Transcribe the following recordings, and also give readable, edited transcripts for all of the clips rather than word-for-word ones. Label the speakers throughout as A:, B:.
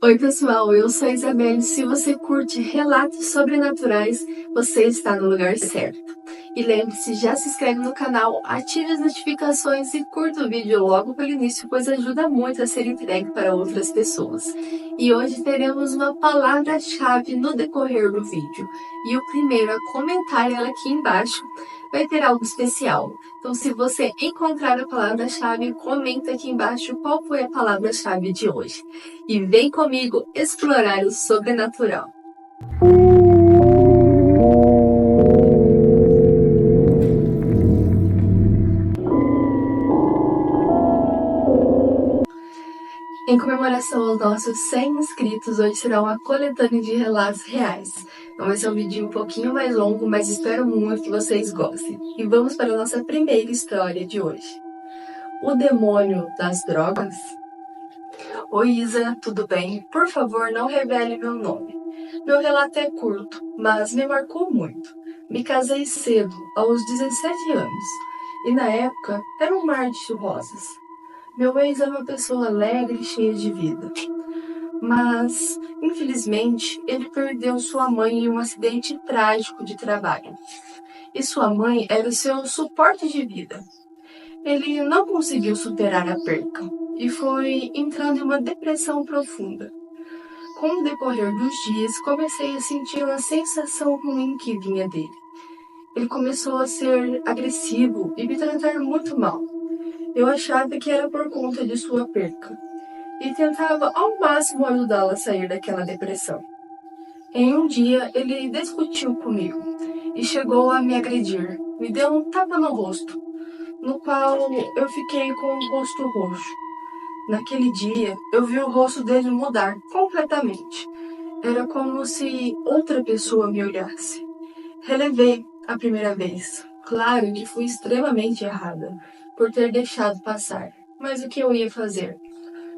A: Oi pessoal, eu sou a Isabelle. Se você curte relatos sobrenaturais, você está no lugar certo. E lembre-se, já se inscreve no canal, ative as notificações e curta o vídeo logo pelo início, pois ajuda muito a ser entregue para outras pessoas. E hoje teremos uma palavra-chave no decorrer do vídeo. E o primeiro a comentar ela aqui embaixo vai ter algo especial. Então, se você encontrar a palavra-chave, comenta aqui embaixo qual foi a palavra-chave de hoje. E vem comigo explorar o sobrenatural. Em comemoração aos nossos 100 inscritos, hoje será uma coletânea de relatos reais. Então vai ser um vídeo um pouquinho mais longo, mas espero muito que vocês gostem. E vamos para a nossa primeira história de hoje. O demônio das drogas? Oi Isa, tudo bem? Por favor, não revele meu nome. Meu relato é curto, mas me marcou muito. Me casei cedo, aos 17 anos, e na época era um mar de rosas. Meu ex era uma pessoa alegre e cheia de vida. Mas, infelizmente, ele perdeu sua mãe em um acidente trágico de trabalho. E sua mãe era o seu suporte de vida. Ele não conseguiu superar a perca e foi entrando em uma depressão profunda. Com o decorrer dos dias, comecei a sentir uma sensação ruim que vinha dele. Ele começou a ser agressivo e me tratar muito mal. Eu achava que era por conta de sua perca e tentava ao máximo ajudá-la a sair daquela depressão. Em um dia, ele discutiu comigo e chegou a me agredir. Me deu um tapa no rosto, no qual eu fiquei com o rosto roxo. Naquele dia, eu vi o rosto dele mudar completamente. Era como se outra pessoa me olhasse. Relevei a primeira vez. Claro que fui extremamente errada por ter deixado passar. Mas o que eu ia fazer?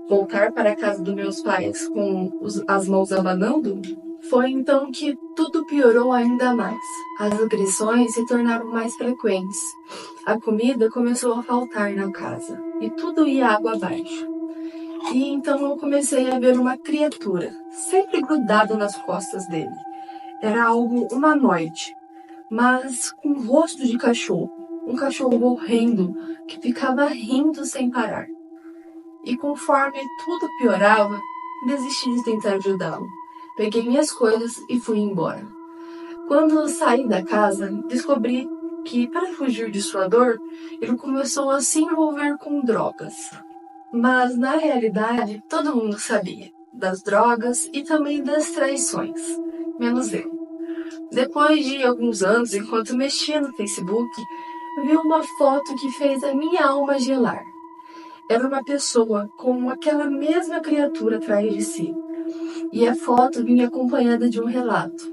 A: Voltar para a casa dos meus pais com as mãos abanando? Foi então que tudo piorou ainda mais. As agressões se tornaram mais frequentes. A comida começou a faltar na casa e tudo ia água abaixo. E então eu comecei a ver uma criatura, sempre grudada nas costas dele. Era algo humanoide, mas com rosto de cachorro. Um cachorro horrendo, que ficava rindo sem parar. E conforme tudo piorava, desisti de tentar ajudá-lo. Peguei minhas coisas e fui embora. Quando saí da casa, descobri que, para fugir de sua dor, ele começou a se envolver com drogas. Mas, na realidade, todo mundo sabia das drogas e também das traições, menos eu. Depois de alguns anos, enquanto mexia no Facebook, vi uma foto que fez a minha alma gelar. Era uma pessoa com aquela mesma criatura atrás de si. E a foto vinha acompanhada de um relato.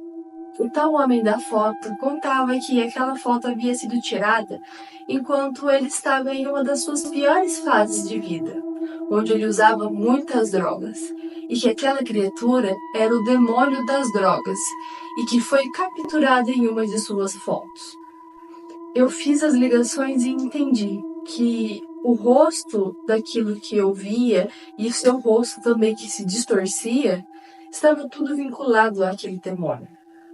A: O tal homem da foto contava que aquela foto havia sido tirada enquanto ele estava em uma das suas piores fases de vida, onde ele usava muitas drogas, e que aquela criatura era o demônio das drogas, e que foi capturada em uma de suas fotos. Eu fiz as ligações e entendi que o rosto daquilo que eu via, e o seu rosto também que se distorcia, estava tudo vinculado àquele demônio.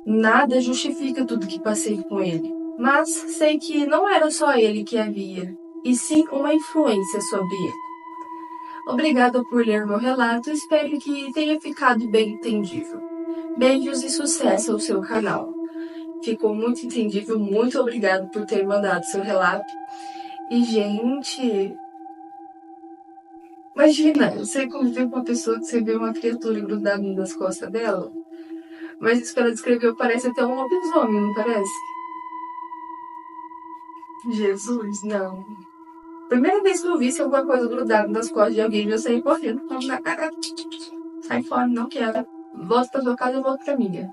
A: Nada justifica tudo que passei com ele, mas sei que não era só ele que havia, e sim uma influência sobre ele. Obrigada por ler meu relato, espero que tenha ficado bem entendível. Beijos e sucesso ao seu canal. Ficou muito entendível, muito obrigada por ter mandado seu relato. E, gente, imagina, você conviver com uma pessoa que você vê uma criatura grudada nas costas dela, mas isso que ela descreveu parece até um lobisomem, não parece? Jesus, não. Primeira vez que eu vi se alguma coisa grudada nas costas de alguém, eu saí correndo, falando na cara. Sai fora, não quero. Volto pra sua casa, eu volto pra minha.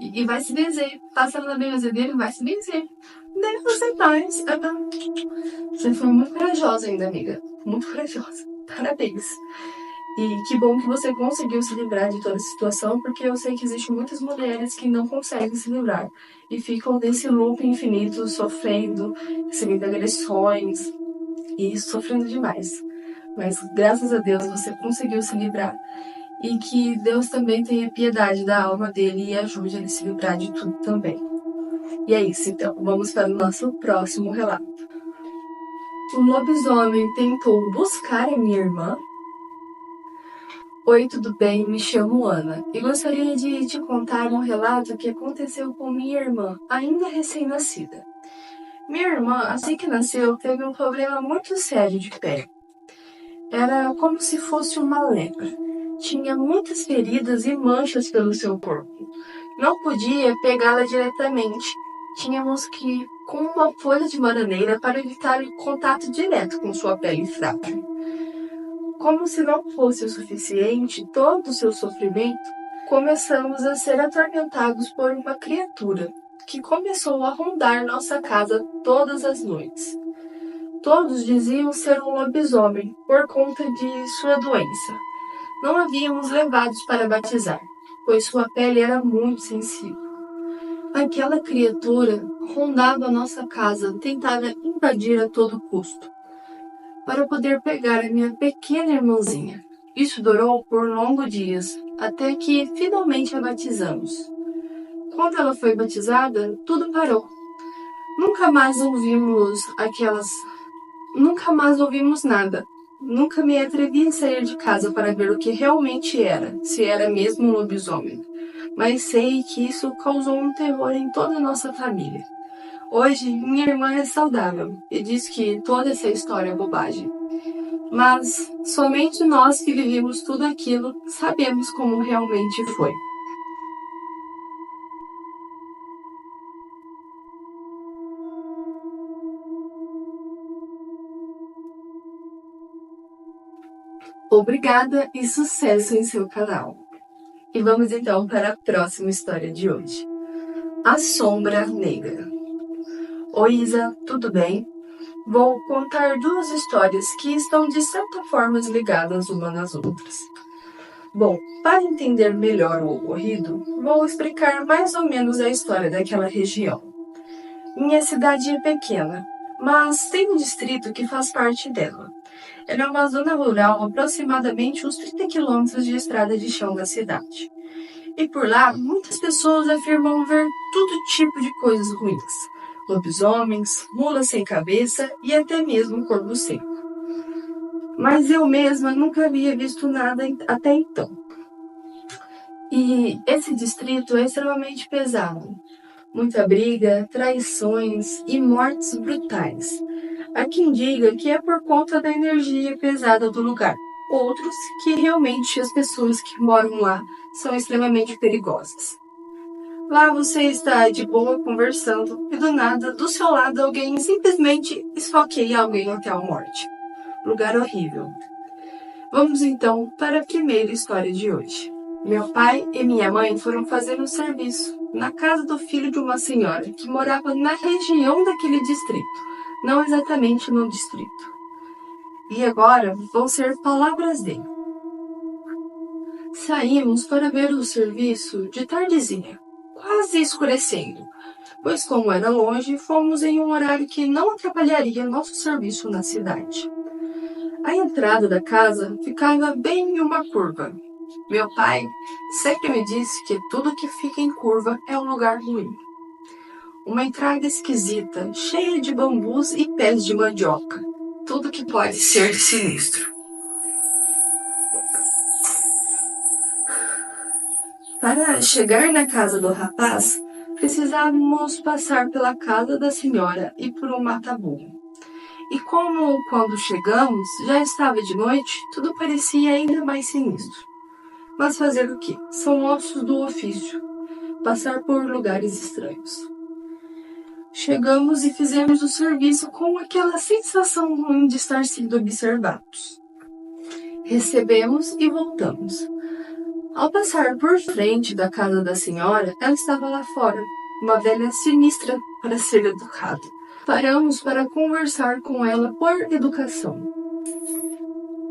A: E vai se benzer. Passando na benzer dele, vai se benzer. Deve você mais. Você foi muito corajosa ainda, amiga. Muito corajosa. Parabéns. E que bom que você conseguiu se livrar de toda essa situação, porque eu sei que existem muitas mulheres que não conseguem se livrar. E ficam nesse loop infinito, sofrendo, recebendo agressões e sofrendo demais. Mas graças a Deus você conseguiu se livrar. e que Deus também tenha piedade da alma dele e ajude ele a se livrar de tudo também. E é isso, então. Vamos para o nosso próximo relato. O lobisomem tentou buscar a minha irmã. Oi, tudo bem? Me chamo Ana e gostaria de te contar um relato que aconteceu com minha irmã, ainda recém-nascida. Minha irmã, assim que nasceu, teve um problema muito sério de pele. Era como se fosse uma lepra. Tinha muitas feridas e manchas pelo seu corpo. Não podia pegá-la diretamente. Tínhamos que ir com uma folha de bananeira para evitar o contato direto com sua pele fraca. Como se não fosse o suficiente todo o seu sofrimento, começamos a ser atormentados por uma criatura que começou a rondar nossa casa todas as noites. Todos diziam ser um lobisomem por conta de sua doença. Não havíamos levados para batizar, pois sua pele era muito sensível. Aquela criatura rondava nossa casa, tentava invadir a todo custo, para poder pegar a minha pequena irmãzinha. Isso durou por longos dias, até que finalmente a batizamos. Quando ela foi batizada, tudo parou. Nunca mais ouvimos nada. Nunca me atrevi a sair de casa para ver o que realmente era, se era mesmo um lobisomem. Mas sei que isso causou um terror em toda a nossa família. Hoje, minha irmã é saudável e diz que toda essa história é bobagem. Mas somente nós que vivemos tudo aquilo sabemos como realmente foi. Obrigada e sucesso em seu canal. E vamos então para a próxima história de hoje. A Sombra Negra. Oi, Isa, tudo bem? Vou contar duas histórias que estão de certa forma ligadas umas nas outras. Bom, para entender melhor o ocorrido, vou explicar mais ou menos a história daquela região. Minha cidade é pequena, mas tem um distrito que faz parte dela. Ela é uma zona rural, aproximadamente uns 30 quilômetros de estrada de chão da cidade. E por lá, muitas pessoas afirmam ver todo tipo de coisas ruins. Lobisomens, mulas sem cabeça e até mesmo corvo seco. Mas eu mesma nunca havia visto nada até então. E esse distrito é extremamente pesado. Muita briga, traições e mortes brutais. Há quem diga que é por conta da energia pesada do lugar. Outros que realmente as pessoas que moram lá são extremamente perigosas. Lá você está de boa conversando e do nada, do seu lado, alguém simplesmente esfaqueia alguém até a morte. Lugar horrível. Vamos então para a primeira história de hoje. Meu pai e minha mãe foram fazer um serviço na casa do filho de uma senhora que morava na região daquele distrito, não exatamente no distrito. E agora vão ser palavras dele. Saímos para ver o serviço de tardezinha, quase escurecendo, pois como era longe, fomos em um horário que não atrapalharia nosso serviço na cidade. A entrada da casa ficava bem em uma curva. Meu pai sempre me disse que tudo que fica em curva é um lugar ruim. Uma entrada esquisita, cheia de bambus e pés de mandioca. Tudo que pode ser sinistro. Para chegar na casa do rapaz, precisávamos passar pela casa da senhora e por um mataburro. E como quando chegamos já estava de noite, tudo parecia ainda mais sinistro. Mas fazer o quê? São ossos do ofício. Passar por lugares estranhos. Chegamos e fizemos o serviço com aquela sensação ruim de estar sendo observados. Recebemos e voltamos. Ao passar por frente da casa da senhora, ela estava lá fora, uma velha sinistra para ser educada. Paramos para conversar com ela por educação.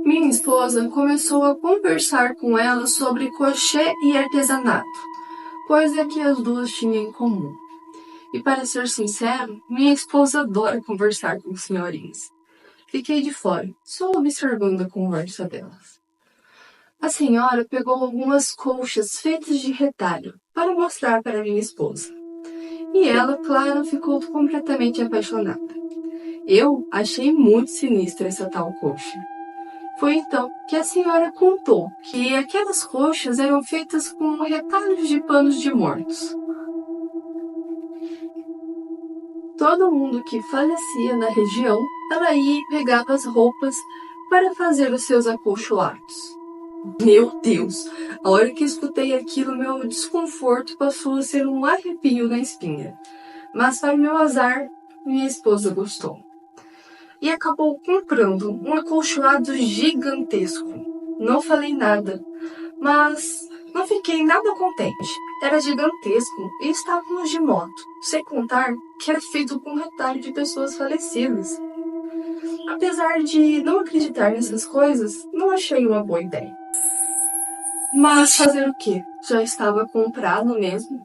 A: Minha esposa começou a conversar com ela sobre crochê e artesanato, coisa que as duas tinham em comum. E para ser sincero, minha esposa adora conversar com senhorinhas. Fiquei de fora, só observando a conversa delas. A senhora pegou algumas colchas feitas de retalho para mostrar para minha esposa. E ela, claro, ficou completamente apaixonada. Eu achei muito sinistra essa tal colcha. Foi então que a senhora contou que aquelas colchas eram feitas com retalhos de panos de mortos. Todo mundo que falecia na região, ela ia e pegava as roupas para fazer os seus acolchoados. Meu Deus! A hora que escutei aquilo, meu desconforto passou a ser um arrepio na espinha. Mas, para o meu azar, minha esposa gostou. E acabou comprando um acolchoado gigantesco. Não falei nada, mas não fiquei nada contente. Era gigantesco e estávamos de moto, sem contar que era feito com retalho de pessoas falecidas. Apesar de não acreditar nessas coisas, não achei uma boa ideia. Mas fazer o quê? Já estava comprado mesmo.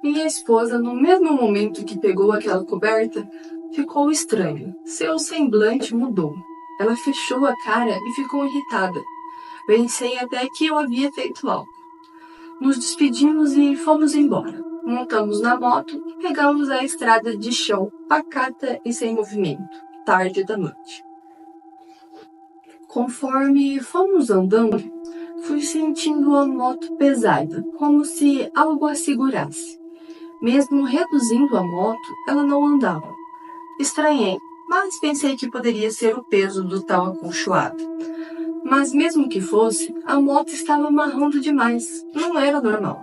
A: Minha esposa, no mesmo momento que pegou aquela coberta, ficou estranha. Seu semblante mudou. Ela fechou a cara e ficou irritada. Pensei até que eu havia feito algo. Nos despedimos e fomos embora. Montamos na moto e pegamos a estrada de chão, pacata e sem movimento, tarde da noite. Conforme fomos andando, fui sentindo a moto pesada, como se algo a segurasse. Mesmo reduzindo a moto, ela não andava. Estranhei, mas pensei que poderia ser o peso do tal acolchoado. Mas mesmo que fosse, a moto estava amarrando demais, não era normal.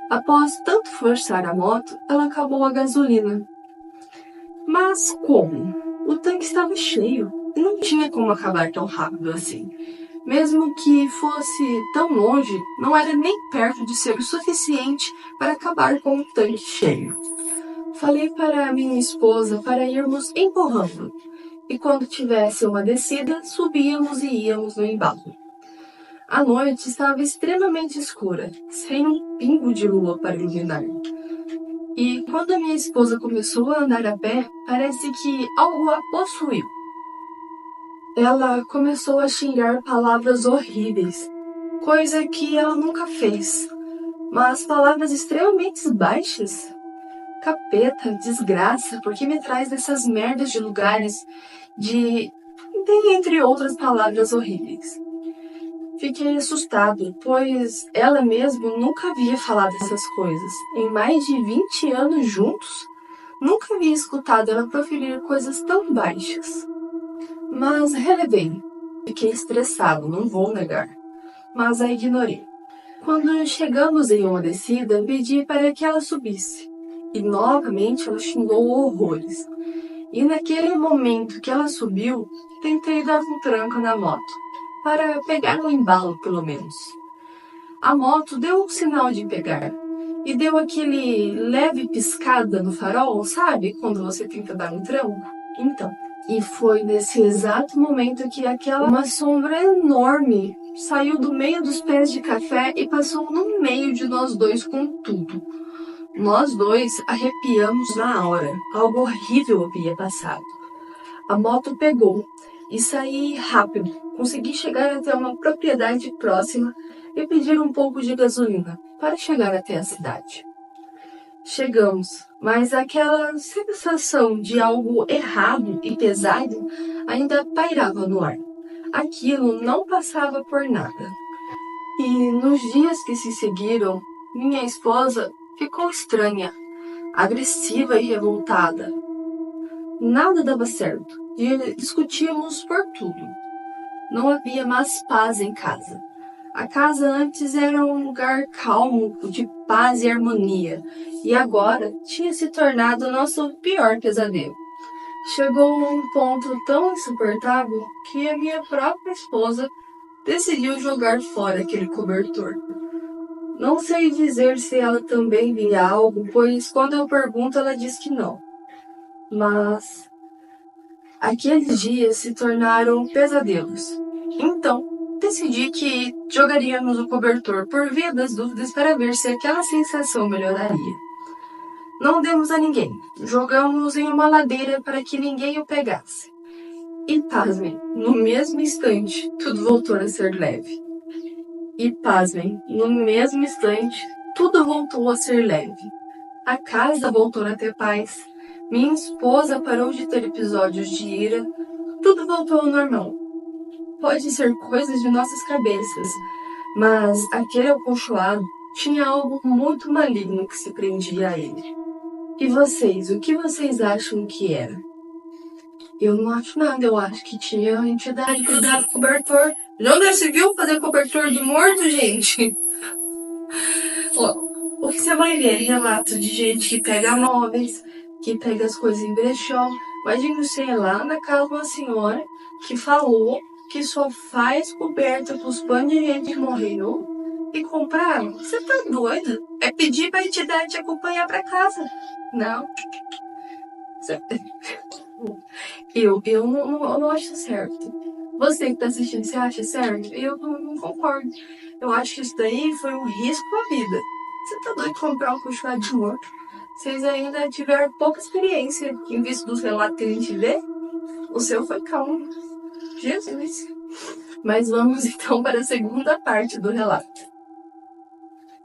A: Após tanto forçar a moto, ela acabou a gasolina. Mas como? O tanque estava cheio, e não tinha como acabar tão rápido assim. Mesmo que fosse tão longe, não era nem perto de ser o suficiente para acabar com o tanque cheio. Falei para minha esposa para irmos empurrando, e quando tivesse uma descida, subíamos e íamos no embalo. A noite estava extremamente escura, sem um pingo de lua para iluminar. E quando a minha esposa começou a andar a pé, parece que algo a possuiu. Ela começou a xingar palavras horríveis, coisa que ela nunca fez, mas palavras extremamente baixas. Capeta, desgraça, por que me traz dessas merdas de lugares Tem entre outras palavras horríveis. Fiquei assustado, pois ela mesma nunca havia falado essas coisas. Em mais de 20 anos juntos, nunca havia escutado ela proferir coisas tão baixas. Mas relevei. Fiquei estressado, não vou negar, mas a ignorei. Quando chegamos em uma descida, pedi para que ela subisse. E novamente ela xingou horrores. E naquele momento que ela subiu, tentei dar um tranco na moto, para pegar no embalo pelo menos. A moto deu um sinal de pegar, e deu aquele leve piscada no farol, sabe? Quando você tenta dar um tranco. Então, e foi nesse exato momento que uma sombra enorme saiu do meio dos pés de café e passou no meio de nós dois com tudo. Nós dois arrepiamos na hora. Algo horrível havia passado. A moto pegou e saí rápido. Consegui chegar até uma propriedade próxima e pedir um pouco de gasolina para chegar até a cidade. Chegamos, mas aquela sensação de algo errado e pesado ainda pairava no ar. Aquilo não passava por nada. E nos dias que se seguiram, minha esposa ficou estranha, agressiva e revoltada. Nada dava certo e discutíamos por tudo. Não havia mais paz em casa. A casa antes era um lugar calmo, de paz e harmonia, e agora tinha se tornado nosso pior pesadelo. Chegou a um ponto tão insuportável que a minha própria esposa decidiu jogar fora aquele cobertor. Não sei dizer se ela também via algo, pois quando eu pergunto ela diz que não. Mas aqueles dias se tornaram pesadelos. Então, decidi que jogaríamos o cobertor por via das dúvidas para ver se aquela sensação melhoraria. Não demos a ninguém. Jogamos em uma ladeira para que ninguém o pegasse. E pasmem, no mesmo instante, tudo voltou a ser leve. E pasmem, no mesmo instante, tudo voltou a ser leve. A casa voltou a ter paz. Minha esposa parou de ter episódios de ira. Tudo voltou ao normal. Pode ser coisas de nossas cabeças, mas aquele acolchoado tinha algo muito maligno que se prendia a ele. E vocês, o que vocês acham que era? Eu não acho nada, eu acho que tinha uma entidade grudada no cobertor. Já se viu fazer cobertor de morto, gente? O que você vai ver é relato de gente que pega móveis, que pega as coisas em brechó. Imagina você ir lá na casa de uma senhora que falou que só faz coberta com os panos de gente que morreu e compraram. Você tá doido? É pedir pra entidade te acompanhar pra casa. Não. Eu não acho certo. Você que tá assistindo, você acha certo? Eu não concordo. Eu acho que isso daí foi um risco à vida. Você tá doido de comprar um colchão de morto? Vocês ainda tiveram pouca experiência em vista dos relatos que a gente vê. O seu foi calmo. Jesus. Mas vamos então para a segunda parte do relato.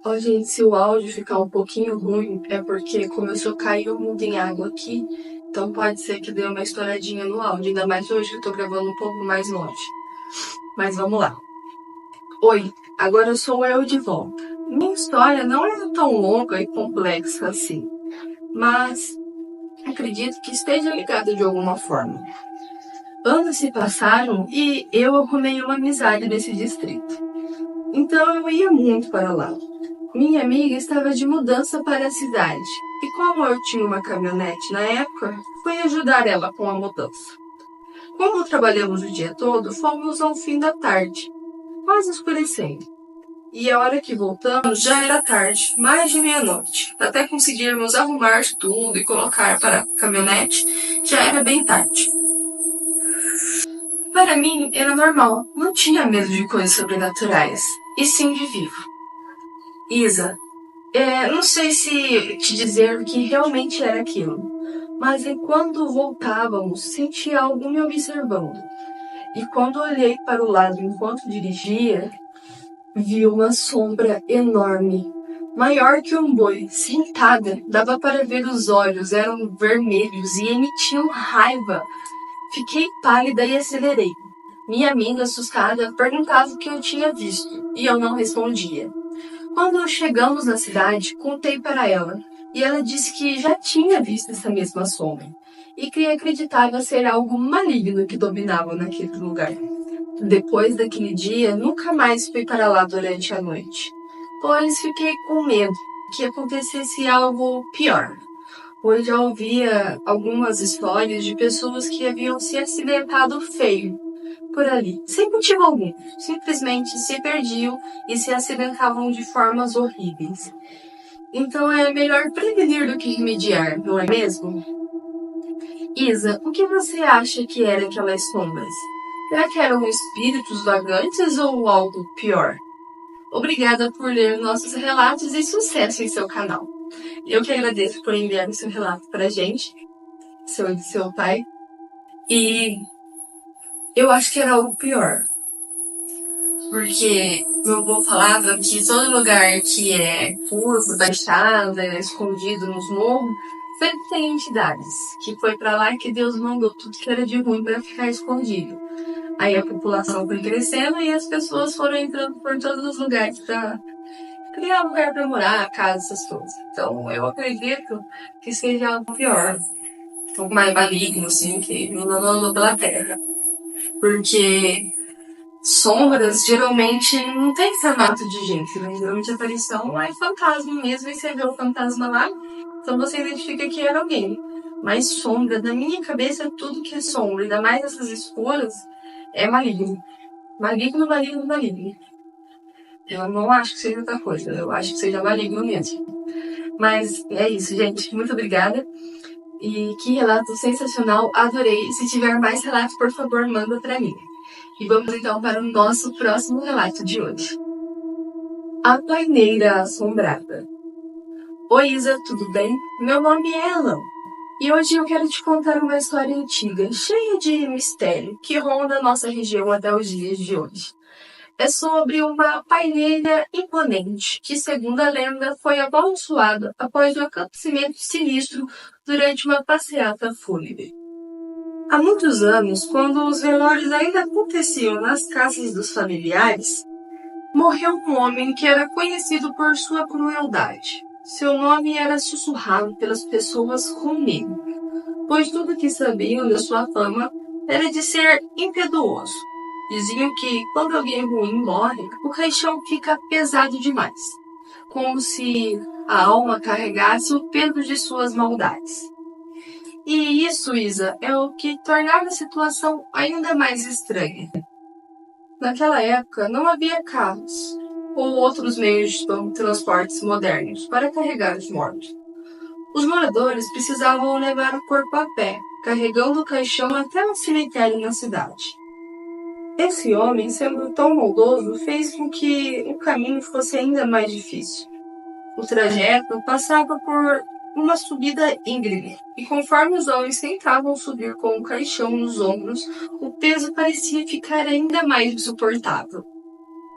A: Ó, gente, se o áudio ficar um pouquinho ruim, é porque começou a cair o mundo em água aqui. Então pode ser que dê uma estouradinha no áudio, ainda mais hoje que eu tô gravando um pouco mais longe. Mas vamos lá. Oi, agora sou eu de volta. Minha história não é tão longa e complexa assim, mas acredito que esteja ligada de alguma forma. Anos se passaram e eu arrumei uma amizade nesse distrito. Então eu ia muito para lá. Minha amiga estava de mudança para a cidade, e como eu tinha uma caminhonete na época, fui ajudar ela com a mudança. Como trabalhamos o dia todo, fomos ao fim da tarde, quase escurecendo. E a hora que voltamos já era tarde, mais de meia-noite. Até conseguirmos arrumar tudo e colocar para a caminhonete, já era bem tarde. Para mim, era normal, não tinha medo de coisas sobrenaturais, e sim de vivo. Isa, não sei se te dizer o que realmente era aquilo, mas enquanto voltávamos, senti algo me observando. E quando olhei para o lado enquanto dirigia, vi uma sombra enorme, maior que um boi, sentada. Dava para ver os olhos, eram vermelhos e emitiam raiva. Fiquei pálida e acelerei. Minha amiga, assustada, perguntava o que eu tinha visto, e eu não respondia. Quando chegamos na cidade, contei para ela, e ela disse que já tinha visto essa mesma sombra, e que acreditava ser algo maligno que dominava naquele lugar. Depois daquele dia, nunca mais fui para lá durante a noite, pois fiquei com medo que acontecesse algo pior. Pois já ouvia algumas histórias de pessoas que haviam se acidentado feio por ali, sem motivo algum. Simplesmente se perdiam e se acidentavam de formas horríveis. Então é melhor prevenir do que remediar, não é mesmo? Isa, o que você acha que eram aquelas sombras? Será que eram espíritos vagantes ou algo pior? Obrigada por ler nossos relatos e sucesso em seu canal. Eu que agradeço por enviar o seu relato pra gente, seu pai. E eu acho que era algo pior. Porque meu avô falava que todo lugar que é curvo, baixada, escondido nos morros, sempre tem entidades. Que foi pra lá que Deus mandou tudo que era de ruim pra ficar escondido. Aí a população foi crescendo e as pessoas foram entrando por todos os lugares pra criar um lugar pra morar, casa, essas coisas. Então eu acredito que seja algo pior. Algo mais maligno, assim, que não andou pela terra. Porque sombras geralmente não tem formato de gente, né? Geralmente a aparição é fantasma mesmo, e você vê o fantasma lá, então você identifica que era alguém. Mas sombra, na minha cabeça, tudo que é sombra, ainda mais essas escuras, é maligno. Maligno, maligno, maligno. Eu não acho que seja outra coisa, eu acho que seja maligno mesmo. Mas é isso, gente. Muito obrigada. E que relato sensacional, adorei. Se tiver mais relatos, por favor, manda pra mim. E vamos então para o nosso próximo relato de hoje. A paineira assombrada. Oi, Isa, tudo bem? Meu nome é Elan. E hoje eu quero te contar uma história antiga, cheia de mistério, que ronda a nossa região até os dias de hoje. é sobre uma paineira imponente, que, segundo a lenda, foi amaldiçoada após um acontecimento sinistro durante uma passeata fúnebre. Há muitos anos, quando os velórios ainda aconteciam nas casas dos familiares, morreu um homem que era conhecido por sua crueldade. Seu nome era sussurrado pelas pessoas como ele, pois tudo que sabiam da sua fama era de ser impiedoso. Diziam que quando alguém ruim morre, o caixão fica pesado demais, como se a alma carregasse o peso de suas maldades. E isso, Isa, é o que tornava a situação ainda mais estranha. Naquela época, não havia carros ou outros meios de transportes modernos para carregar os mortos. Os moradores precisavam levar o corpo a pé, carregando o caixão até um cemitério na cidade. Esse homem, sendo tão maldoso, fez com que o caminho fosse ainda mais difícil. O trajeto passava por uma subida íngreme, e conforme os homens tentavam subir com o caixão nos ombros, o peso parecia ficar ainda mais insuportável.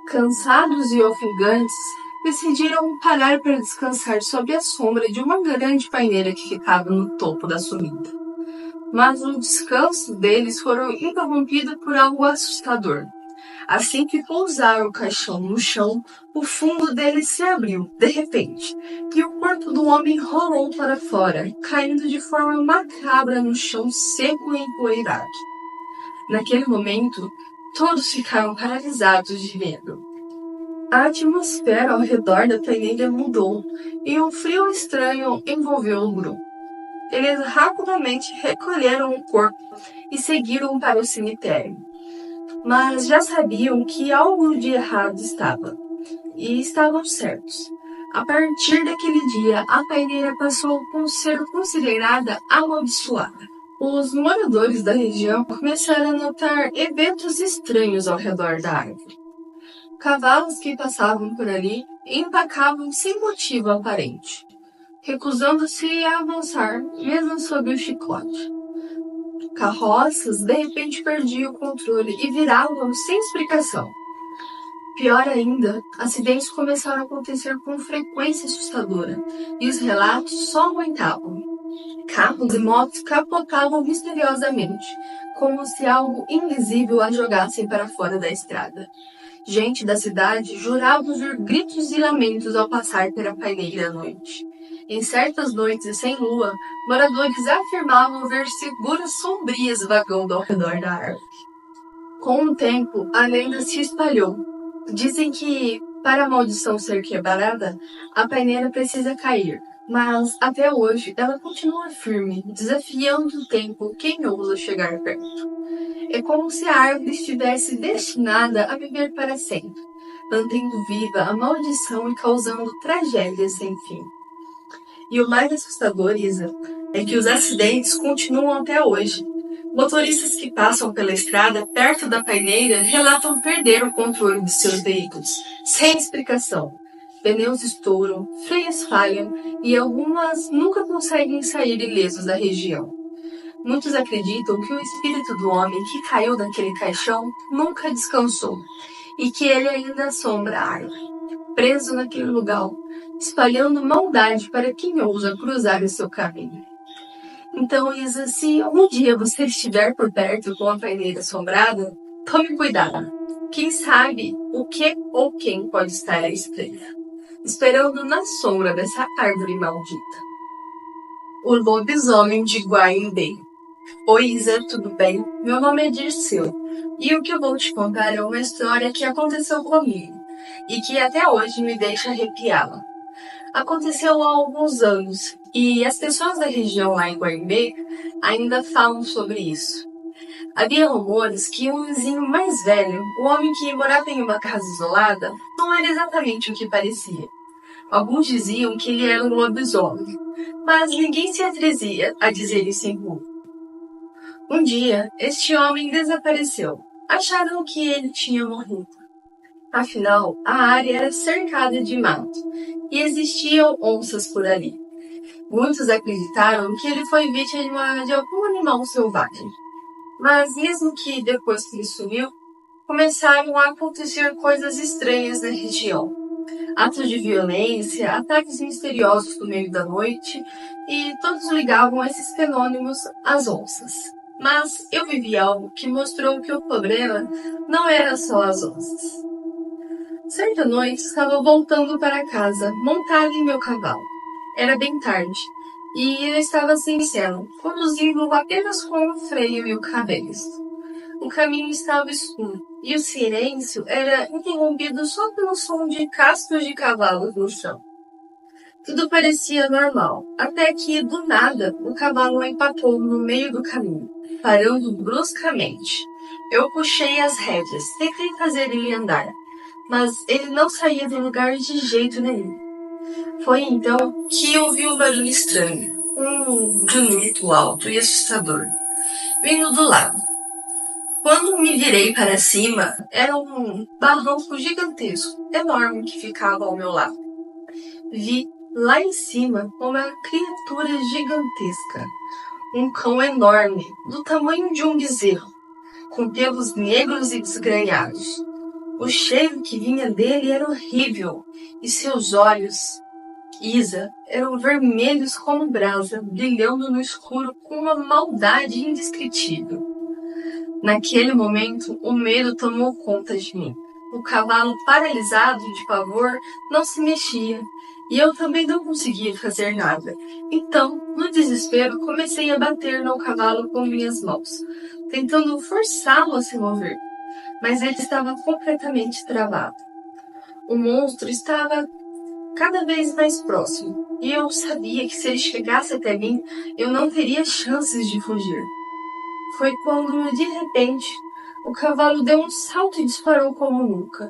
A: Cansados e ofegantes, decidiram parar para descansar sob a sombra de uma grande paineira que ficava no topo da subida. Mas o descanso deles foi interrompido por algo assustador. Assim que pousaram o caixão no chão, o fundo dele se abriu, de repente, e o corpo do homem rolou para fora, caindo de forma macabra no chão seco e empoeirado. Naquele momento, todos ficaram paralisados de medo. A atmosfera ao redor da paineira mudou, e um frio estranho envolveu o grupo. Eles rapidamente recolheram o corpo e seguiram para o cemitério. Mas já sabiam que algo de errado estava, e estavam certos. A partir daquele dia, a paineira passou a ser considerada amaldiçoada. Os moradores da região começaram a notar eventos estranhos ao redor da árvore. Cavalos que passavam por ali empacavam sem motivo aparente, recusando-se a avançar, mesmo sob o chicote. Carroças de repente perdiam o controle e viravam sem explicação. Pior ainda, acidentes começaram a acontecer com frequência assustadora, e os relatos só aumentavam. Carros e motos capotavam misteriosamente, como se algo invisível a jogassem para fora da estrada. Gente da cidade jurava ouvir gritos e lamentos ao passar pela paineira à noite. Em certas noites sem lua, moradores afirmavam ver figuras sombrias vagando ao redor da árvore. Com o tempo, a lenda se espalhou. Dizem que, para a maldição ser quebrada, a paineira precisa cair, mas até hoje ela continua firme, desafiando o tempo quem ousa chegar perto. É como se a árvore estivesse destinada a viver para sempre, mantendo viva a maldição e causando tragédias sem fim. E o mais assustador, Isa, é que os acidentes continuam até hoje. Motoristas que passam pela estrada perto da paineira relatam perder o controle de seus veículos, sem explicação. Pneus estouram, freios falham e algumas nunca conseguem sair ilesos da região. Muitos acreditam que o espírito do homem que caiu daquele caixão nunca descansou e que ele ainda assombra a árvore, preso naquele lugar, espalhando maldade para quem ousa cruzar o seu caminho. Então, Isa, se um dia você estiver por perto com a paineira assombrada, tome cuidado. Quem sabe o que ou quem pode estar à espreita, esperando na sombra dessa árvore maldita. O lobisomem de Guaimbê. Oi, Isa, tudo bem? Meu nome é Dirceu, e o que eu vou te contar é uma história que aconteceu comigo, e que até hoje me deixa arrepiada. Aconteceu há alguns anos, e as pessoas da região lá em Guaimbê ainda falam sobre isso. Havia rumores que um vizinho mais velho, o homem que morava em uma casa isolada, não era exatamente o que parecia. Alguns diziam que ele era um lobisomem, mas ninguém se atrevia a dizer isso em público. Um dia, este homem desapareceu. Acharam que ele tinha morrido. Afinal, a área era cercada de mato e existiam onças por ali. Muitos acreditaram que ele foi vítima de algum animal selvagem. Mas mesmo que depois que ele sumiu, começaram a acontecer coisas estranhas na região. Atos de violência, ataques misteriosos no meio da noite, e todos ligavam esses fenômenos às onças. Mas eu vivi algo que mostrou que o problema não era só as onças. Certa noite estava voltando para casa, montada em meu cavalo. Era bem tarde, e eu estava sem cena, conduzindo apenas com o freio e o cabresto. O caminho estava escuro, e o silêncio era interrompido só pelo som de cascos de cavalos no chão. Tudo parecia normal, até que, do nada, o cavalo empatou no meio do caminho, parando bruscamente. Eu puxei as rédeas, tentei fazer ele andar, mas ele não saía do lugar de jeito nenhum. Foi então que ouvi um barulho estranho, um grunhido alto e assustador, vindo do lado. Quando me virei para cima, era um barranco gigantesco, enorme, que ficava ao meu lado. Vi lá em cima uma criatura gigantesca, um cão enorme, do tamanho de um bezerro, com pelos negros e desgrenhados. O cheiro que vinha dele era horrível, e seus olhos, Isa, eram vermelhos como brasa, brilhando no escuro com uma maldade indescritível. Naquele momento, o medo tomou conta de mim. O cavalo, paralisado de pavor, não se mexia, e eu também não conseguia fazer nada. Então, no desespero, comecei a bater no cavalo com minhas mãos, tentando forçá-lo a se mover. Mas ele estava completamente travado. O monstro estava cada vez mais próximo, e eu sabia que se ele chegasse até mim, eu não teria chances de fugir. Foi quando, de repente, o cavalo deu um salto e disparou como nunca.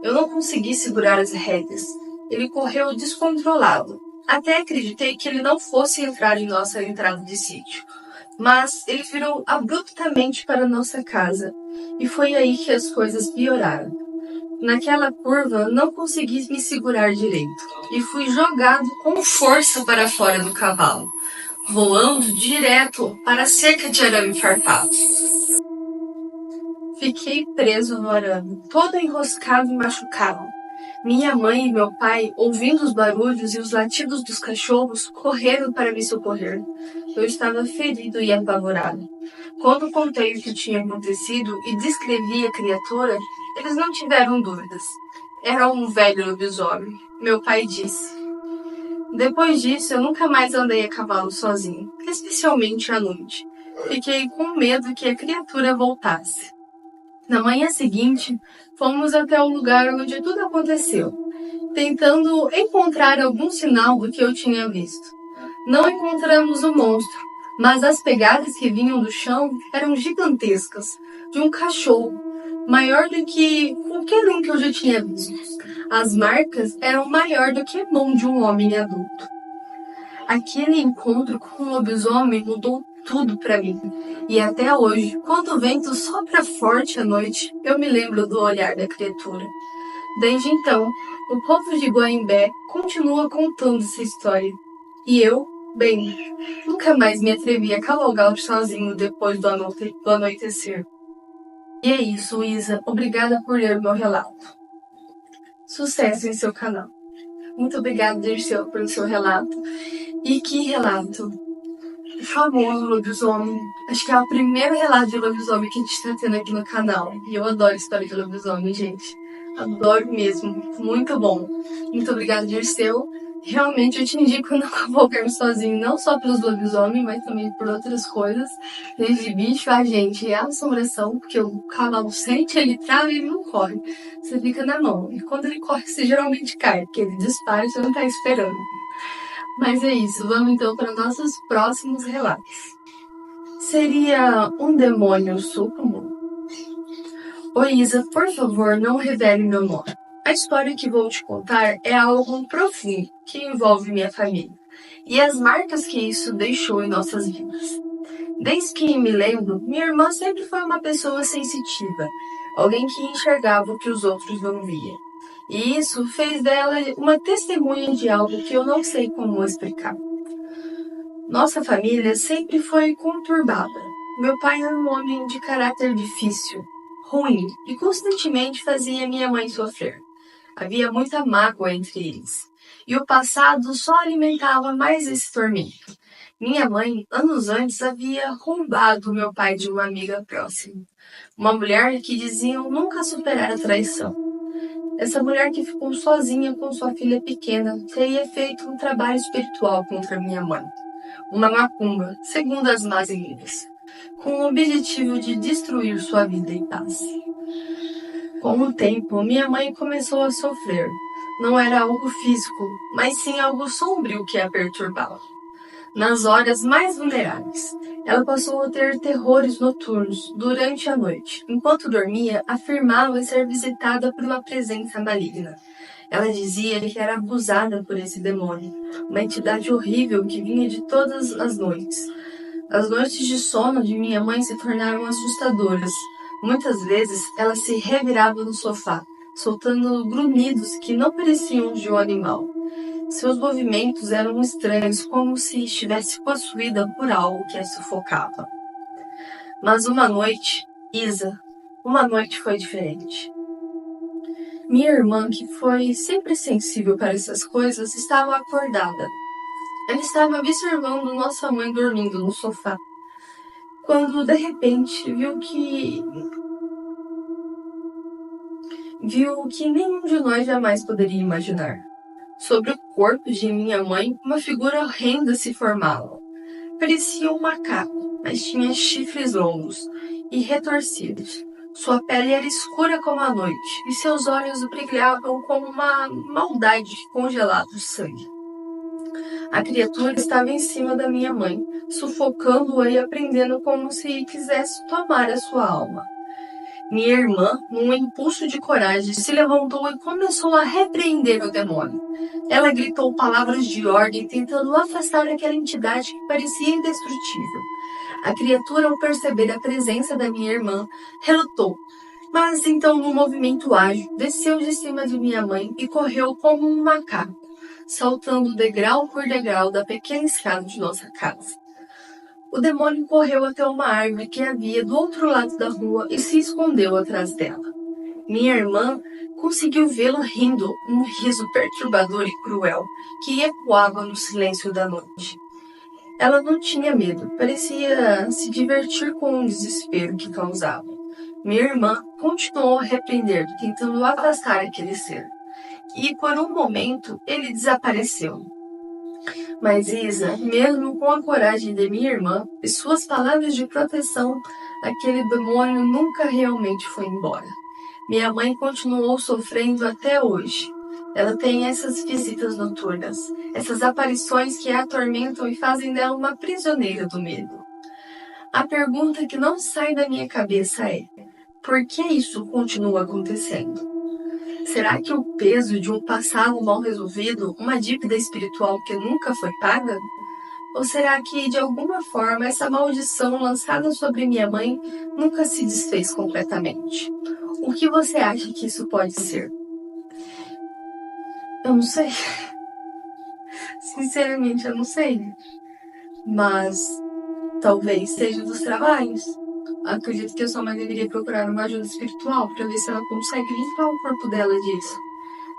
A: Eu não consegui segurar as rédeas. Ele correu descontrolado. Até acreditei que ele não fosse entrar em nossa entrada de sítio. Mas ele virou abruptamente para nossa casa. E foi aí que as coisas pioraram. Naquela curva, não consegui me segurar direito. E fui jogado com força para fora do cavalo, voando direto para a cerca de arame farpado. Fiquei preso no arame, todo enroscado e machucado. Minha mãe e meu pai, ouvindo os barulhos e os latidos dos cachorros, correram para me socorrer. Eu estava ferido e apavorado. Quando contei o que tinha acontecido e descrevi a criatura, eles não tiveram dúvidas. Era um velho lobisomem. Meu pai disse. Depois disso, eu nunca mais andei a cavalo sozinho, especialmente à noite. Fiquei com medo que a criatura voltasse. Na manhã seguinte, fomos até o lugar onde tudo aconteceu, tentando encontrar algum sinal do que eu tinha visto. Não encontramos o monstro, mas as pegadas que vinham do chão eram gigantescas, de um cachorro, maior do que qualquer um que eu já tinha visto. As marcas eram maior do que a mão de um homem adulto. Aquele encontro com o lobisomem mudou tudo para mim. E até hoje, quando o vento sopra forte à noite, eu me lembro do olhar da criatura. Desde então, o povo de Guaimbé continua contando essa história. E eu, bem, nunca mais me atrevi a cavalgar sozinho depois do anoitecer. E é isso, Isa. Obrigada por ler meu relato. Sucesso em seu canal. Muito obrigada, Dirceu, pelo seu relato. E que relato! Famoso lobisomem. Acho que é o primeiro relato de lobisomem que a gente está tendo aqui no canal. E eu adoro história de lobisomem, gente. Adoro mesmo. Muito bom. Muito obrigada, Dirceu. Realmente eu te indico não cavalgar sozinho, não só pelos lobisomens, mas também por outras coisas. Desde bicho a gente é assombração, porque o cavalo sente, ele trava e ele não corre. Você fica na mão. E quando ele corre, você geralmente cai, porque ele dispara e você não tá esperando. Mas é isso, vamos então para nossos próximos relatos. Seria um demônio súcubo? Oi, Isa, por favor, não revele meu nome. A história que vou te contar é algo profundo, que envolve minha família, e as marcas que isso deixou em nossas vidas. Desde que me lembro, minha irmã sempre foi uma pessoa sensitiva, alguém que enxergava o que os outros não viam. E isso fez dela uma testemunha de algo que eu não sei como explicar. Nossa família sempre foi conturbada. Meu pai era um homem de caráter difícil, ruim e constantemente fazia minha mãe sofrer. Havia muita mágoa entre eles, e o passado só alimentava mais esse tormento. Minha mãe, anos antes, havia roubado meu pai de uma amiga próxima, uma mulher que diziam nunca superar a traição. Essa mulher que ficou sozinha com sua filha pequena teria feito um trabalho espiritual contra minha mãe, uma macumba, segundo as más línguas, com o objetivo de destruir sua vida em paz. Com o tempo, minha mãe começou a sofrer. Não era algo físico, mas sim algo sombrio que a perturbava. Nas horas mais vulneráveis, ela passou a ter terrores noturnos durante a noite. Enquanto dormia, afirmava ser visitada por uma presença maligna. Ela dizia que era abusada por esse demônio, uma entidade horrível que vinha de todas as noites. As noites de sono de minha mãe se tornaram assustadoras. Muitas vezes, ela se revirava no sofá, soltando grunhidos que não pareciam de um animal. Seus movimentos eram estranhos, como se estivesse possuída por algo que a sufocava. Mas uma noite foi diferente. Minha irmã, que foi sempre sensível para essas coisas, estava acordada. Ela estava observando nossa mãe dormindo no sofá, quando de repente viu o que nenhum de nós jamais poderia imaginar. Sobre o corpo de minha mãe, uma figura horrenda se formava. Parecia um macaco, mas tinha chifres longos e retorcidos. Sua pele era escura como a noite, e seus olhos brilhavam com uma maldade que congelava o sangue. A criatura estava em cima da minha mãe, sufocando-a e aprendendo como se quisesse tomar a sua alma. Minha irmã, num impulso de coragem, se levantou e começou a repreender o demônio. Ela gritou palavras de ordem, tentando afastar aquela entidade que parecia indestrutível. A criatura, ao perceber a presença da minha irmã, relutou, mas então, num movimento ágil, desceu de cima de minha mãe e correu como um macaco, saltando degrau por degrau da pequena escada de nossa casa. O demônio correu até uma árvore que havia do outro lado da rua e se escondeu atrás dela. Minha irmã conseguiu vê-lo rindo, um riso perturbador e cruel, que ecoava no silêncio da noite. Ela não tinha medo, parecia se divertir com o desespero que causava. Minha irmã continuou a repreender, tentando afastar aquele ser. E por um momento ele desapareceu. Mas Isa, mesmo com a coragem de minha irmã e suas palavras de proteção, aquele demônio nunca realmente foi embora. Minha mãe continuou sofrendo até hoje. Ela tem essas visitas noturnas, essas aparições que a atormentam e fazem dela uma prisioneira do medo. A pergunta que não sai da minha cabeça é: por que isso continua acontecendo? Será que o peso de um passado mal resolvido, uma dívida espiritual que nunca foi paga? Ou será que, de alguma forma, essa maldição lançada sobre minha mãe nunca se desfez completamente? O que você acha que isso pode ser? Eu não sei. Sinceramente, eu não sei. Mas talvez seja dos trabalhos. Acredito que a sua mãe deveria procurar uma ajuda espiritual para ver se ela consegue limpar o corpo dela disso.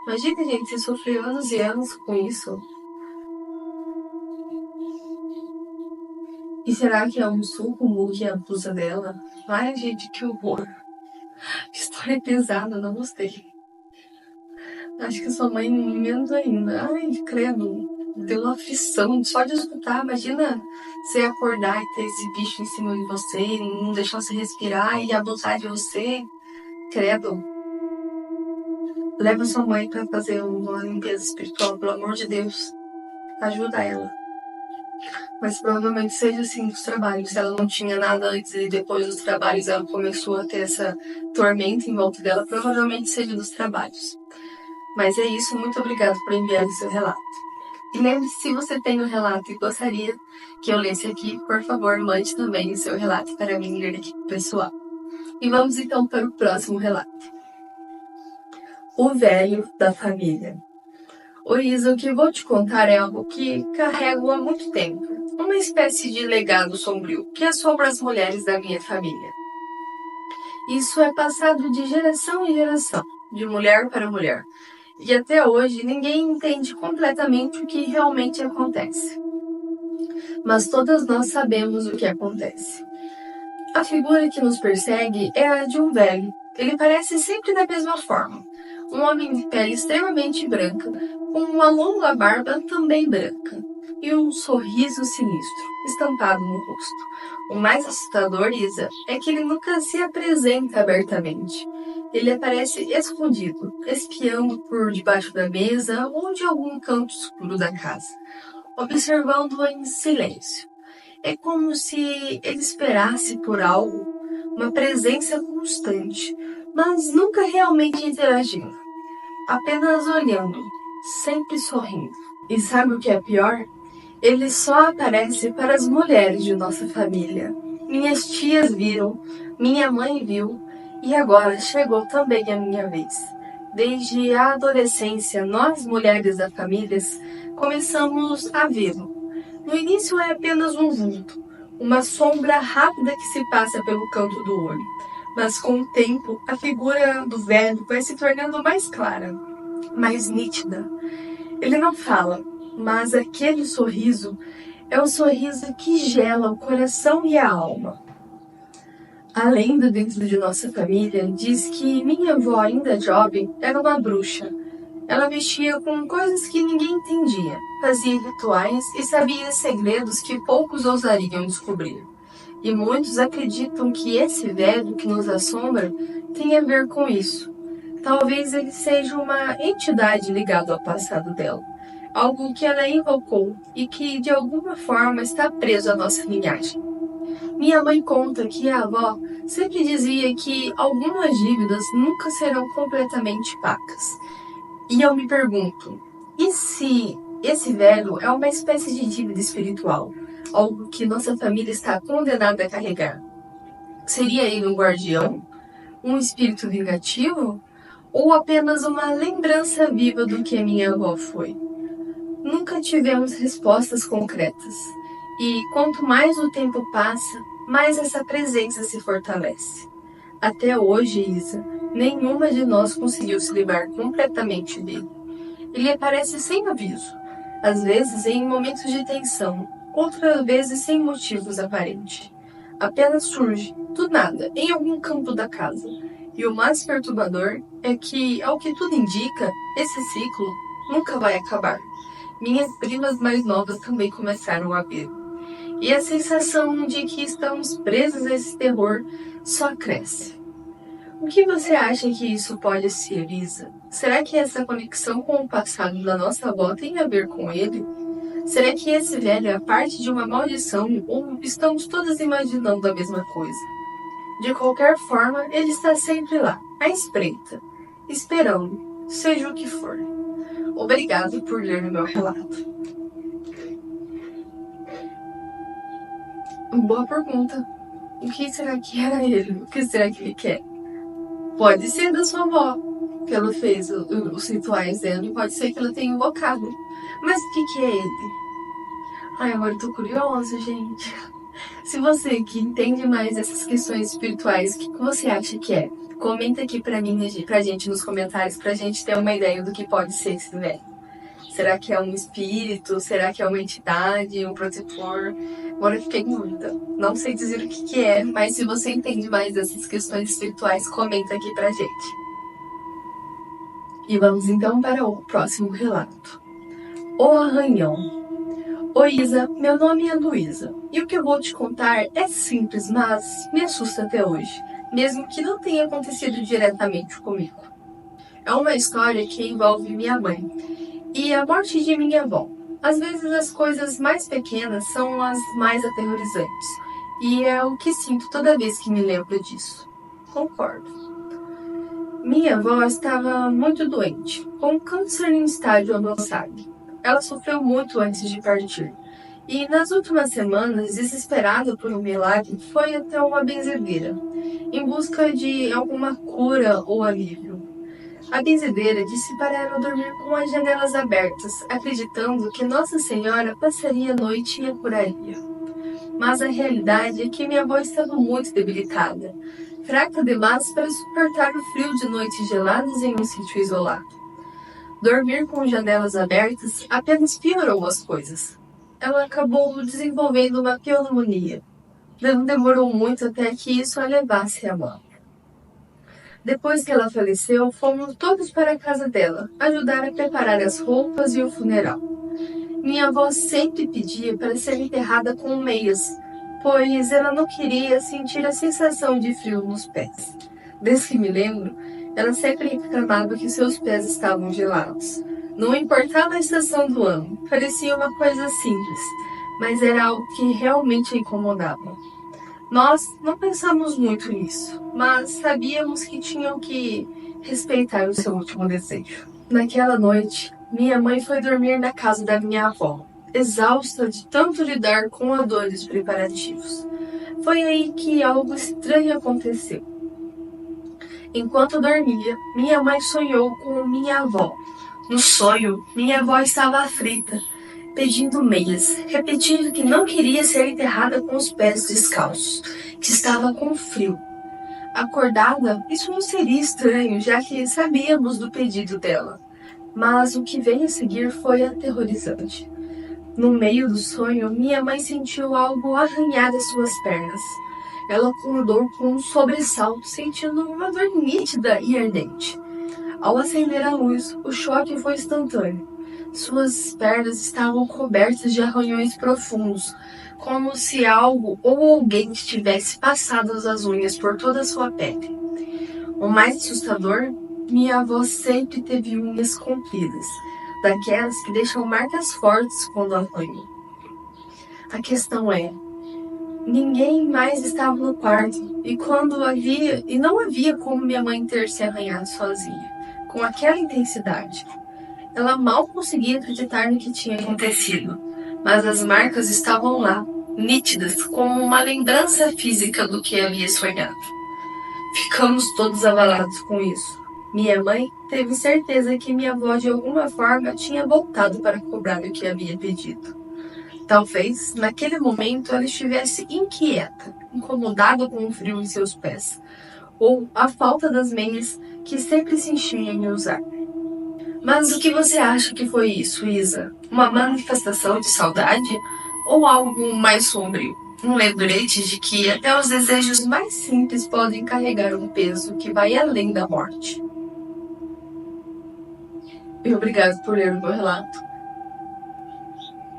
A: Imagina, gente, você sofreu anos e anos com isso. E será que é um sucubo que abusa dela? Ai, gente, que horror. História pesada, não gostei. Acho que sua mãe menos ainda. Ai, credo. Deu uma aflição só de escutar. Imagina você acordar e ter esse bicho em cima de você, e não deixar você respirar e abusar de você. Credo. Leva sua mãe pra fazer uma limpeza espiritual, pelo amor de Deus. Ajuda ela. Mas provavelmente seja assim dos trabalhos. Se ela não tinha nada antes e depois dos trabalhos ela começou a ter essa tormenta em volta dela, provavelmente seja dos trabalhos. Mas é isso, muito obrigada por enviar o seu relato. E lembre-se, se você tem um relato e gostaria que eu lesse aqui, por favor, mande também o seu relato para mim ler aqui pro pessoal. E vamos então para o próximo relato. O velho da família. Oi, Isa, o que vou te contar é algo que carrego há muito tempo. Uma espécie de legado sombrio que assombra as mulheres da minha família. Isso é passado de geração em geração, de mulher para mulher. E até hoje ninguém entende completamente o que realmente acontece. Mas todas nós sabemos o que acontece. A figura que nos persegue é a de um velho. Ele parece sempre da mesma forma. Um homem de pele extremamente branca, com uma longa barba também branca, e um sorriso sinistro, estampado no rosto. O mais assustador, Isa, é que ele nunca se apresenta abertamente. Ele aparece escondido, espiando por debaixo da mesa ou de algum canto escuro da casa, observando em silêncio. É como se ele esperasse por algo, uma presença constante, mas nunca realmente interagindo, apenas olhando, sempre sorrindo. E sabe o que é pior? Ele só aparece para as mulheres de nossa família. Minhas tias viram, minha mãe viu, e agora chegou também a minha vez. Desde a adolescência, nós mulheres da família começamos a vê-lo. No início é apenas um vulto, uma sombra rápida que se passa pelo canto do olho. Mas com o tempo, a figura do velho vai se tornando mais clara, mais nítida. Ele não fala, mas aquele sorriso é o sorriso que gela o coração e a alma. A lenda dentro de nossa família diz que minha avó, ainda jovem, era uma bruxa. Ela mexia com coisas que ninguém entendia, fazia rituais e sabia segredos que poucos ousariam descobrir. E muitos acreditam que esse velho que nos assombra tem a ver com isso. Talvez ele seja uma entidade ligada ao passado dela, algo que ela invocou e que de alguma forma está preso à nossa linhagem. Minha mãe conta que a avó sempre dizia que algumas dívidas nunca serão completamente pagas. E eu me pergunto, e se esse velho é uma espécie de dívida espiritual, algo que nossa família está condenada a carregar? Seria ele um guardião? Um espírito vingativo? Ou apenas uma lembrança viva do que a minha avó foi? Nunca tivemos respostas concretas. E quanto mais o tempo passa, mais essa presença se fortalece. Até hoje, Isa, nenhuma de nós conseguiu se livrar completamente dele. Ele aparece sem aviso, às vezes em momentos de tensão, outras vezes sem motivos aparentes. Apenas surge, do nada, em algum canto da casa. E o mais perturbador é que, ao que tudo indica, esse ciclo nunca vai acabar. Minhas primas mais novas também começaram a ver. E a sensação de que estamos presos a esse terror só cresce. O que você acha que isso pode ser, Isa? Será que essa conexão com o passado da nossa avó tem a ver com ele? Será que esse velho é parte de uma maldição ou estamos todas imaginando a mesma coisa? De qualquer forma, ele está sempre lá, à espreita, esperando, seja o que for. Obrigado por ler o meu relato. Boa pergunta. O que será que era ele? O que será que ele quer? Pode ser da sua avó, que ela fez os rituais dela, e pode ser que ela tenha invocado. Mas o que é ele? Ai, agora eu tô curiosa, gente. Se você que entende mais essas questões espirituais, o que você acha que é? Comenta aqui pra gente nos comentários, pra gente ter uma ideia do que pode ser esse velho. Será que é um espírito? Será que é uma entidade, um protetor? Agora eu fiquei em dúvida. Não sei dizer o que é, mas se você entende mais dessas questões espirituais, comenta aqui pra gente. E vamos então para o próximo relato. O Arranhão. Oi, Isa, meu nome é Luísa. E o que eu vou te contar é simples, mas me assusta até hoje, mesmo que não tenha acontecido diretamente comigo. É uma história que envolve minha mãe e a morte de minha avó. Às vezes as coisas mais pequenas são as mais aterrorizantes, e é o que sinto toda vez que me lembro disso. Concordo. Minha avó estava muito doente, com câncer em estágio avançado. Ela sofreu muito antes de partir, e nas últimas semanas, desesperada por um milagre, foi até uma benzedeira, em busca de alguma cura ou alívio. A benzedeira disse para ela dormir com as janelas abertas, acreditando que Nossa Senhora passaria a noite e a curaria. Mas a realidade é que minha avó estava muito debilitada, fraca demais para suportar o frio de noites geladas em um sítio isolado. Dormir com janelas abertas apenas piorou as coisas. Ela acabou desenvolvendo uma pneumonia. Não demorou muito até que isso a levasse à morte. Depois que ela faleceu, fomos todos para a casa dela, ajudar a preparar as roupas e o funeral. Minha avó sempre pedia para ser enterrada com meias, pois ela não queria sentir a sensação de frio nos pés. Desde que me lembro, ela sempre reclamava que seus pés estavam gelados. Não importava a estação do ano, parecia uma coisa simples, mas era algo que realmente a incomodava. Nós não pensamos muito nisso, mas sabíamos que tinham que respeitar o seu último desejo. Naquela noite, minha mãe foi dormir na casa da minha avó, exausta de tanto lidar com a dor dos preparativos. Foi aí que algo estranho aconteceu. Enquanto dormia, minha mãe sonhou com minha avó. No sonho, minha avó estava aflita, pedindo meias, repetindo que não queria ser enterrada com os pés descalços, que estava com frio. Acordada, isso não seria estranho, já que sabíamos do pedido dela. Mas o que veio a seguir foi aterrorizante. No meio do sonho, minha mãe sentiu algo arranhar as suas pernas. Ela acordou com um sobressalto, sentindo uma dor nítida e ardente. Ao acender a luz, o choque foi instantâneo. Suas pernas estavam cobertas de arranhões profundos, como se algo ou alguém tivesse passado as unhas por toda a sua pele. O mais assustador, minha avó sempre teve unhas compridas, daquelas que deixam marcas fortes quando arranham. A questão é, ninguém mais estava no quarto, e não havia como minha mãe ter se arranhado sozinha, com aquela intensidade. Ela mal conseguia acreditar no que tinha acontecido, mas as marcas estavam lá, nítidas, como uma lembrança física do que havia sonhado. Ficamos todos abalados com isso. Minha mãe teve certeza que minha avó de alguma forma tinha voltado para cobrar o que havia pedido. Talvez, naquele momento, ela estivesse inquieta, incomodada com o frio em seus pés, ou a falta das meias que sempre se enchia em usar. Mas o que você acha que foi isso, Isa? Uma manifestação de saudade? Ou algo mais sombrio? Um lembrete de que até os desejos mais simples podem carregar um peso que vai além da morte. E obrigado por ler o meu relato.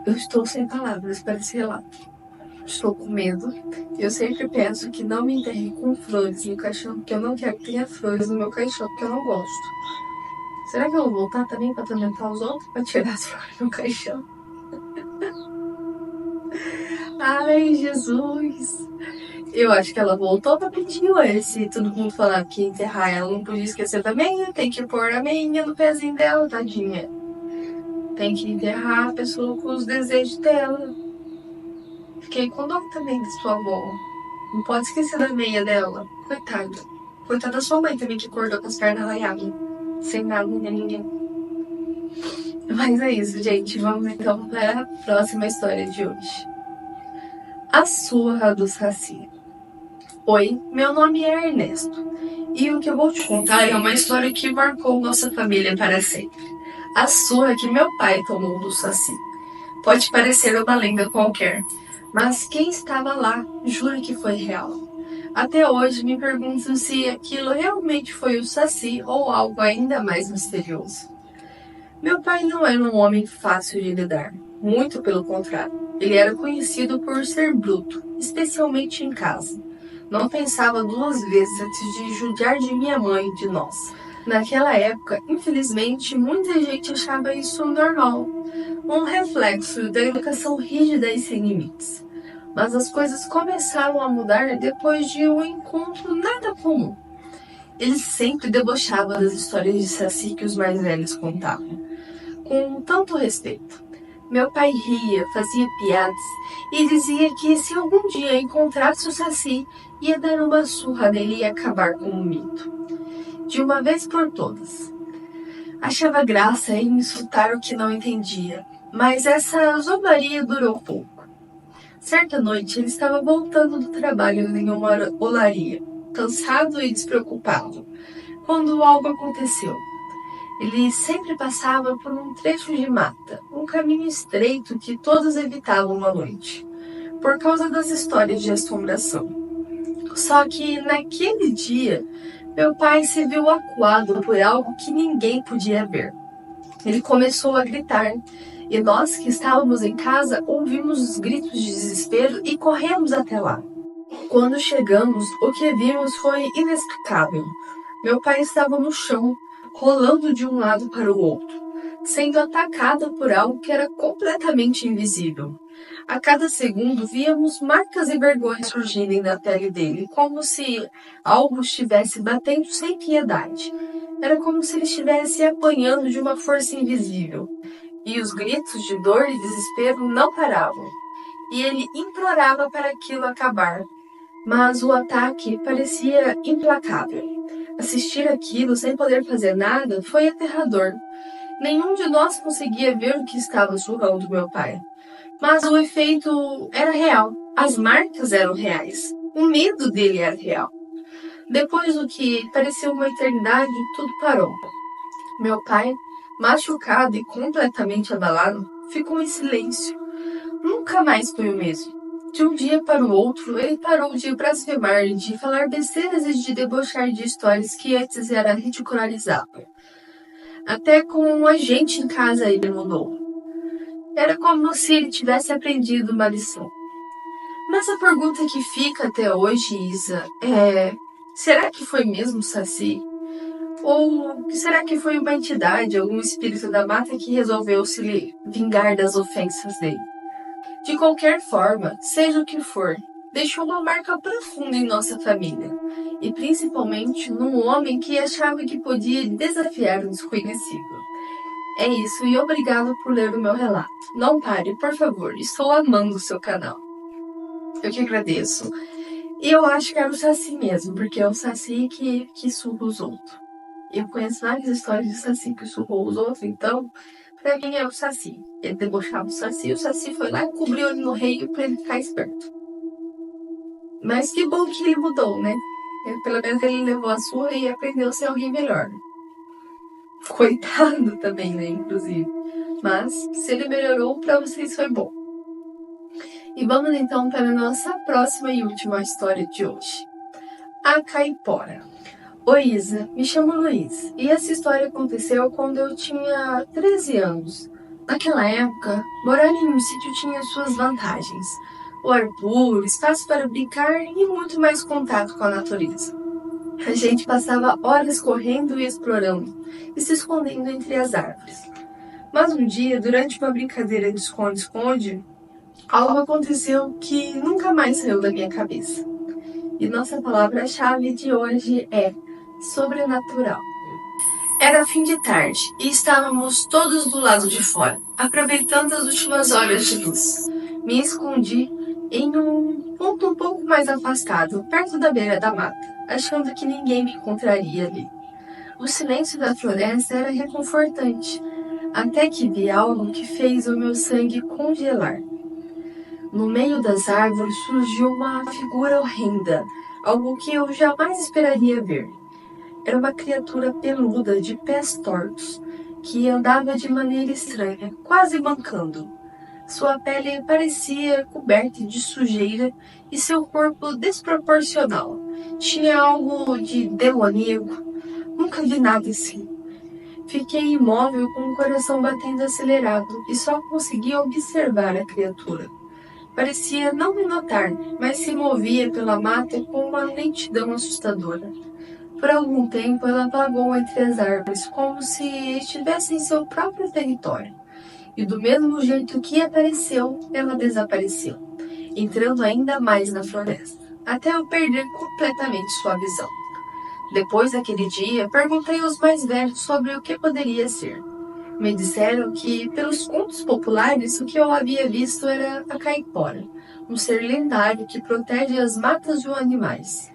A: Eu estou sem palavras para esse relato. Estou com medo. Eu sempre penso que não me enterre com flores no caixão, porque eu não quero que tenha flores no meu caixão, porque eu não gosto. Será que eu vou voltar também para atormentar os outros? Para tirar as flores do caixão? Ai, Jesus! Eu acho que ela voltou para pedir esse. Todo mundo falava que ia enterrar ela. Não podia esquecer da meia. Tem que pôr a meia no pezinho dela, tadinha. Tem que enterrar a pessoa com os desejos dela. Fiquei com dó também de sua avó. Não pode esquecer da meia dela. Coitada. Coitada da sua mãe também, que acordou com as pernas arranhadas. Sem nada, ninguém. Mas é isso, gente. Vamos então para a próxima história de hoje. A surra do Saci. Oi, meu nome é Ernesto. E o que eu vou te contar é uma história que marcou nossa família para sempre. A surra que meu pai tomou do Saci. Pode parecer uma lenda qualquer, mas quem estava lá jura que foi real. Até hoje me pergunto se aquilo realmente foi o Saci ou algo ainda mais misterioso. Meu pai não era um homem fácil de lidar, muito pelo contrário. Ele era conhecido por ser bruto, especialmente em casa. Não pensava duas vezes antes de judiar de minha mãe e de nós. Naquela época, infelizmente, muita gente achava isso normal, um reflexo da educação rígida e sem limites. Mas as coisas começaram a mudar depois de um encontro nada comum. Ele sempre debochava das histórias de Saci que os mais velhos contavam, com tanto respeito. Meu pai ria, fazia piadas e dizia que se algum dia encontrasse o Saci, ia dar uma surra nele e acabar com o mito. De uma vez por todas. Achava graça em insultar o que não entendia, mas essa zombaria durou pouco. Certa noite ele estava voltando do trabalho em uma olaria. cansado e despreocupado, quando algo aconteceu. Ele sempre passava por um trecho de mata, um caminho estreito que todos evitavam à noite, por causa das histórias de assombração. Só que naquele dia, meu pai se viu acuado por algo que ninguém podia ver. Ele começou a gritar, e nós que estávamos em casa ouvimos os gritos de desespero e corremos até lá. Quando chegamos, o que vimos foi inexplicável. Meu pai estava no chão, rolando de um lado para o outro, sendo atacado por algo que era completamente invisível. A cada segundo víamos marcas e vergonhas surgirem na pele dele, como se algo estivesse batendo sem piedade. Era como se ele estivesse apanhando de uma força invisível. E os gritos de dor e desespero não paravam. E ele implorava para aquilo acabar. Mas o ataque parecia implacável. Assistir aquilo sem poder fazer nada foi aterrador. Nenhum de nós conseguia ver o que estava surrando meu pai. Mas o efeito era real. As marcas eram reais. O medo dele era real. Depois do que pareceu uma eternidade, tudo parou. Meu pai, machucado e completamente abalado, ficou em silêncio. Nunca mais foi o mesmo. De um dia para o outro, ele parou de blasfemar, de falar besteiras e de debochar de histórias que antes era ridicularizado. Até com a gente em casa ele mudou. Era como se ele tivesse aprendido uma lição. Mas a pergunta que fica até hoje, Isa, é: será que foi mesmo Saci? Ou será que foi uma entidade, algum espírito da mata que resolveu se vingar das ofensas dele? De qualquer forma, seja o que for, deixou uma marca profunda em nossa família, e principalmente num homem que achava que podia desafiar o desconhecido. É isso, e obrigado por ler o meu relato. Não pare, por favor, estou amando o seu canal. Eu que agradeço. E eu acho que era o Saci mesmo, porque é o Saci que surra os outros. Eu conheço várias histórias de Saci que surrou os outros, então, pra mim é o Saci. Ele debochava o Saci foi lá e cobriu ele no rei pra ele ficar esperto. Mas que bom que ele mudou, né? Pelo menos ele levou a surra e aprendeu a ser alguém melhor. Coitado também, né, inclusive. Mas, se ele melhorou, pra vocês foi bom. E vamos então para a nossa próxima e última história de hoje. A Caipora. Oi, Isa, me chamo Luiz, e essa história aconteceu quando eu tinha 13 anos. Naquela época, morar em um sítio tinha suas vantagens. O ar puro, espaço para brincar e muito mais contato com a natureza. A gente passava horas correndo e explorando, e se escondendo entre as árvores. Mas um dia, durante uma brincadeira de esconde-esconde, algo aconteceu que nunca mais saiu da minha cabeça. E nossa palavra-chave de hoje é sobrenatural. Era fim de tarde e estávamos todos do lado de fora, aproveitando as últimas horas de luz. Me escondi em um ponto um pouco mais afastado, perto da beira da mata, achando que ninguém me encontraria ali. O silêncio da floresta era reconfortante, até que vi algo que fez o meu sangue congelar. No meio das árvores surgiu uma figura horrenda, algo que eu jamais esperaria ver. Era uma criatura peluda de pés tortos, que andava de maneira estranha, quase mancando. Sua pele parecia coberta de sujeira e seu corpo desproporcional. Tinha algo de demoníaco. Nunca vi nada assim. Fiquei imóvel com o coração batendo acelerado e só conseguia observar a criatura. Parecia não me notar, mas se movia pela mata com uma lentidão assustadora. Por algum tempo ela vagou entre as árvores, como se estivesse em seu próprio território. E do mesmo jeito que apareceu, ela desapareceu, entrando ainda mais na floresta, até eu perder completamente sua visão. Depois daquele dia, perguntei aos mais velhos sobre o que poderia ser. Me disseram que, pelos contos populares, o que eu havia visto era a caipora, um ser lendário que protege as matas e os animais,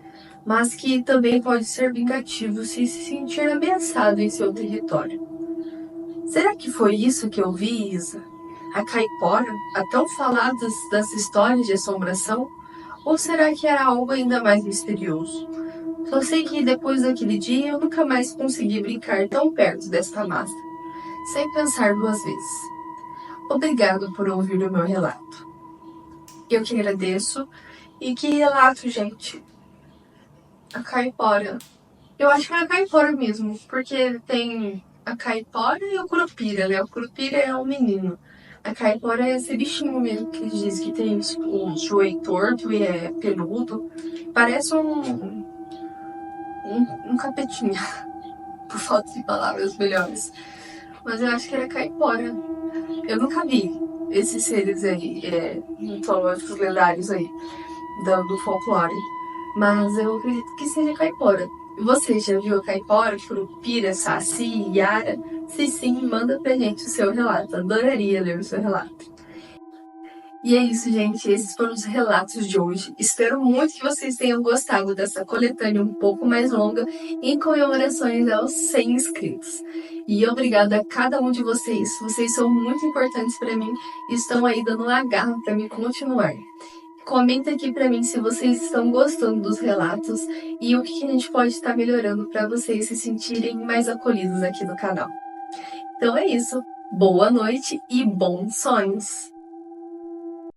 A: mas que também pode ser vingativo se sentir ameaçado em seu território. Será que foi isso que eu vi, Isa? A caipora, a tão falada das histórias de assombração? Ou será que era algo ainda mais misterioso? Só sei que depois daquele dia eu nunca mais consegui brincar tão perto desta massa, sem pensar duas vezes. Obrigado por ouvir o meu relato. Eu que agradeço. E que relato, gente. A caipora. Eu acho que é a caipora mesmo, porque tem a caipora e o curupira, né? O curupira é o menino. A caipora é esse bichinho mesmo que diz que tem um joelho torto e é peludo. Parece um capetinha, por falta de palavras melhores. Mas eu acho que era caipora. Eu nunca vi esses seres aí, mitológicos lendários aí, do folclore. Mas eu acredito que seja caipora. Você já viu a caipora, curupira, saci, yara? Se sim, manda pra gente o seu relato. Adoraria ler o seu relato. E é isso, gente. Esses foram os relatos de hoje. Espero muito que vocês tenham gostado dessa coletânea um pouco mais longa em comemorações aos 100 inscritos. E obrigada a cada um de vocês. Vocês são muito importantes para mim e estão aí dando uma garra para me continuar. Comenta aqui pra mim se vocês estão gostando dos relatos e o que a gente pode estar melhorando para vocês se sentirem mais acolhidos aqui no canal. Então é isso. Boa noite e bons sonhos!